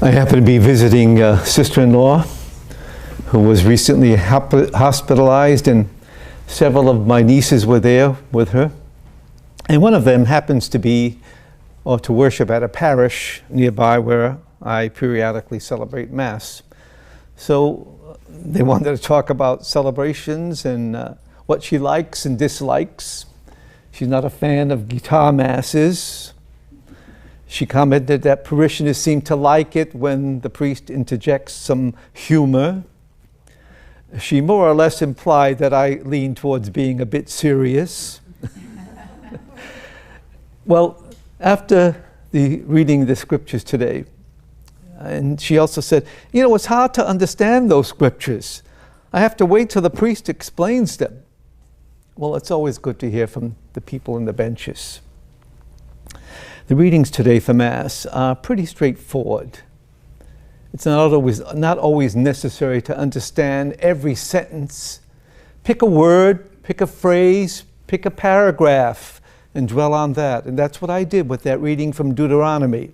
I happened to be visiting a sister-in-law who was recently hospitalized, and several of my nieces were there with her. And one of them happens to be, or to worship at a parish nearby where I periodically celebrate Mass. So they wanted to talk about celebrations and what she likes and dislikes. She's not a fan of guitar masses. She commented that parishioners seem to like it when the priest interjects some humor. She more or less implied that I lean towards being a bit serious. Well, after reading the scriptures today, and she also said, you know, it's hard to understand those scriptures. I have to wait till the priest explains them. Well, it's always good to hear from the people in the benches. The readings today for Mass are pretty straightforward. It's not always necessary to understand every sentence. Pick a word, pick a phrase, pick a paragraph, and dwell on that. And that's what I did with that reading from Deuteronomy.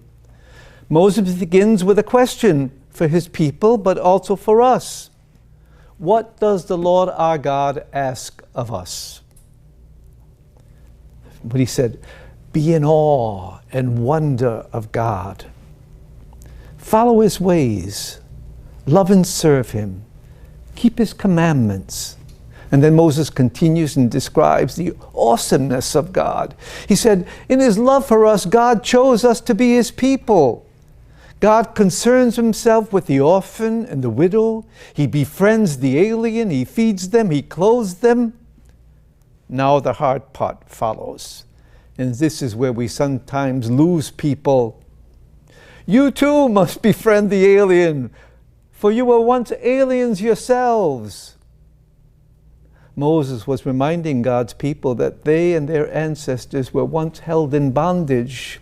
Moses begins with a question for his people, but also for us. What does the Lord our God ask of us? What he said, be in awe and wonder of God. Follow his ways. Love and serve him. Keep his commandments. And then Moses continues and describes the awesomeness of God. He said, in his love for us, God chose us to be his people. God concerns himself with the orphan and the widow. He befriends the alien. He feeds them. He clothes them. Now the hard part follows. And this is where we sometimes lose people. You too must befriend the alien, for you were once aliens yourselves. Moses was reminding God's people that they and their ancestors were once held in bondage.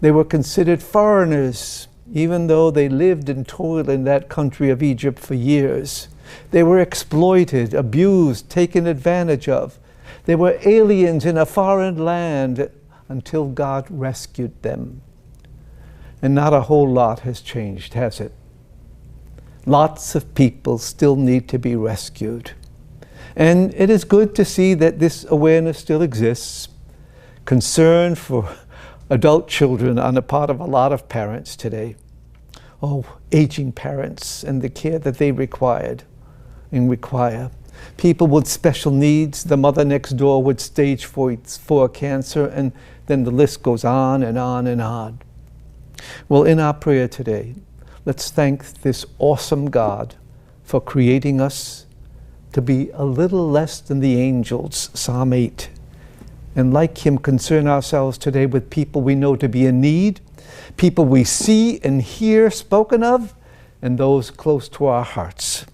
They were considered foreigners, even though they lived and toiled in that country of Egypt for years. They were exploited, abused, taken advantage of. They were aliens in a foreign land until God rescued them. And not a whole lot has changed, has it? Lots of people still need to be rescued. And it is good to see that this awareness still exists. Concern for adult children on the part of a lot of parents today. Oh, aging parents and the care that they require. People with special needs, the mother next door with stage 4 cancer, and then the list goes on and on and on. Well, in our prayer today, let's thank this awesome God for creating us to be a little less than the angels, Psalm 8. And like him, concern ourselves today with people we know to be in need, people we see and hear spoken of, and those close to our hearts.